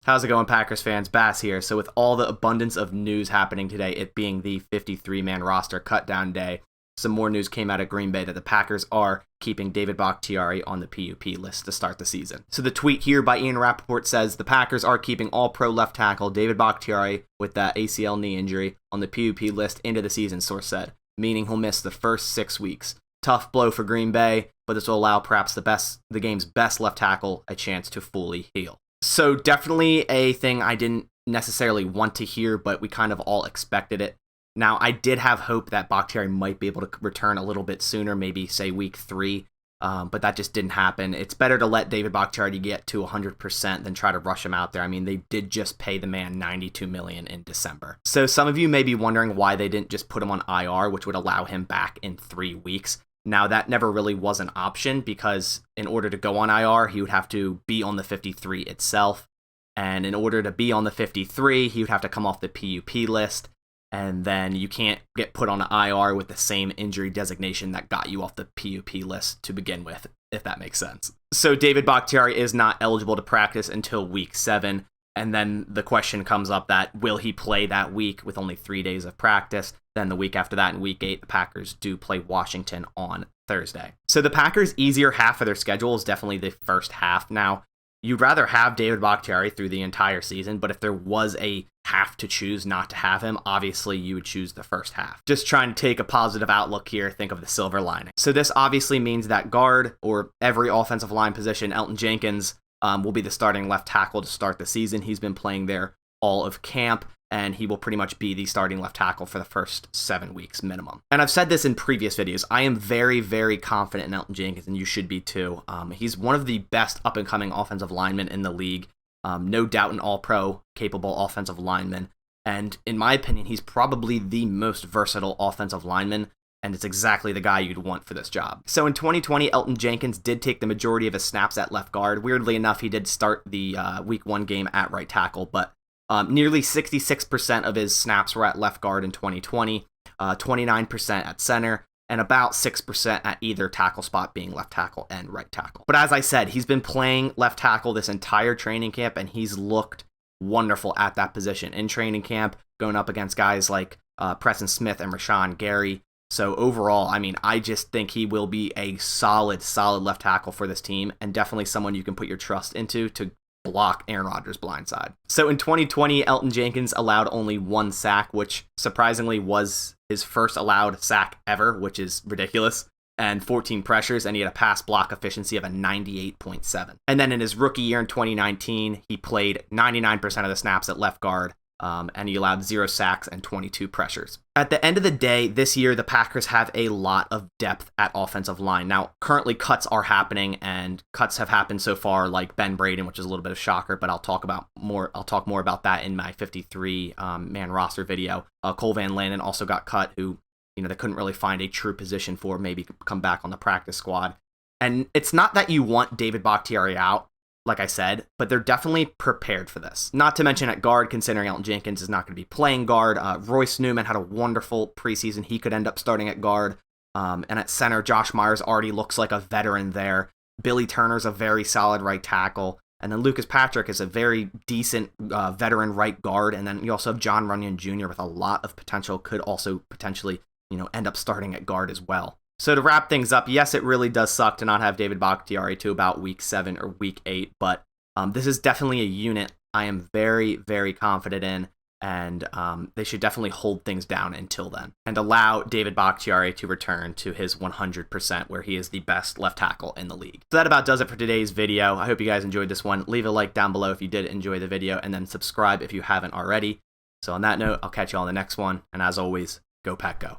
How's it going, Packers fans? Bass here. So with all the abundance of news happening today, it being the 53-man roster cut-down day, some more news came out of Green Bay that the Packers are keeping David Bakhtiari on the PUP list to start the season. So the tweet here by Ian Rappaport says, the Packers are keeping all-pro left tackle David Bakhtiari with that ACL knee injury on the PUP list into the season, source said, meaning he'll miss the first 6 weeks. Tough blow for Green Bay, but this will allow perhaps the game's best left tackle a chance to fully heal. So definitely a thing I didn't necessarily want to hear, but we kind of all expected it. Now, I did have hope that Bakhtiari might be able to return a little bit sooner, maybe say week 3, but that just didn't happen. It's better to let David Bakhtiari get to 100% than try to rush him out there. I mean, they did just pay the man $92 million in December. So some of you may be wondering why they didn't just put him on IR, which would allow him back in 3 weeks. Now, that never really was an option because in order to go on IR, he would have to be on the 53 itself. And in order to be on the 53, he would have to come off the PUP list. And then you can't get put on IR with the same injury designation that got you off the PUP list to begin with, if that makes sense. So David Bakhtiari is not eligible to practice until week 7. And then the question comes up that will he play that week with only 3 days of practice? Then the week after that, in week 8, the Packers do play Washington on Thursday. So the Packers' easier half of their schedule is definitely the first half. Now, you'd rather have David Bakhtiari through the entire season, but if there was a half to choose not to have him, obviously you would choose the first half. Just trying to take a positive outlook here, think of the silver lining. So this obviously means that guard or every offensive line position, Elgton Jenkins will be the starting left tackle to start the season. He's been playing there all of camp, and he will pretty much be the starting left tackle for the first 7 weeks minimum. And I've said this in previous videos, I am very, very confident in Elgton Jenkins, and you should be too. He's one of the best up-and-coming offensive linemen in the league. No doubt an all-pro capable offensive lineman. And in my opinion, he's probably the most versatile offensive lineman, and it's exactly the guy you'd want for this job. So in 2020, Elgton Jenkins did take the majority of his snaps at left guard. Weirdly enough, he did start the week 1 game at right tackle, but nearly 66% of his snaps were at left guard in 2020, 29% at center, and about 6% at either tackle spot, being left tackle and right tackle. But as I said, he's been playing left tackle this entire training camp, and he's looked wonderful at that position in training camp, going up against guys like Preston Smith and Rashawn Gary. So overall, I mean, I just think he will be a solid left tackle for this team, and definitely someone you can put your trust into to block Aaron Rodgers' blindside. So in 2020, Elgton Jenkins allowed only 1 sack, which surprisingly was his first allowed sack ever, which is ridiculous, and 14 pressures, and he had a pass block efficiency of a 98.7. And then in his rookie year in 2019, he played 99% of the snaps at left guard, and he allowed 0 sacks and 22 pressures. At the end of the day, this year, the Packers have a lot of depth at offensive line. Now, currently cuts are happening, and cuts have happened so far, like Ben Braden, which is a little bit of a shocker, but I'll talk more about that in my 53-man roster video. Cole Van Lanen also got cut, who, they couldn't really find a true position for, maybe come back on the practice squad. And it's not that you want David Bakhtiari out, like I said, but they're definitely prepared for this. Not to mention at guard, considering Elgton Jenkins is not going to be playing guard. Royce Newman had a wonderful preseason. He could end up starting at guard. And at center, Josh Myers already looks like a veteran there. Billy Turner's a very solid right tackle. And then Lucas Patrick is a very decent veteran right guard. And then you also have John Runyon Jr. with a lot of potential, could also potentially, end up starting at guard as well. So to wrap things up, yes, it really does suck to not have David Bakhtiari to about week 7 or week 8, but this is definitely a unit I am very, very confident in, and they should definitely hold things down until then and allow David Bakhtiari to return to his 100% where he is the best left tackle in the league. So that about does it for today's video. I hope you guys enjoyed this one. Leave a like down below if you did enjoy the video, and then subscribe if you haven't already. So on that note, I'll catch you all in the next one, and as always, go Pack Go.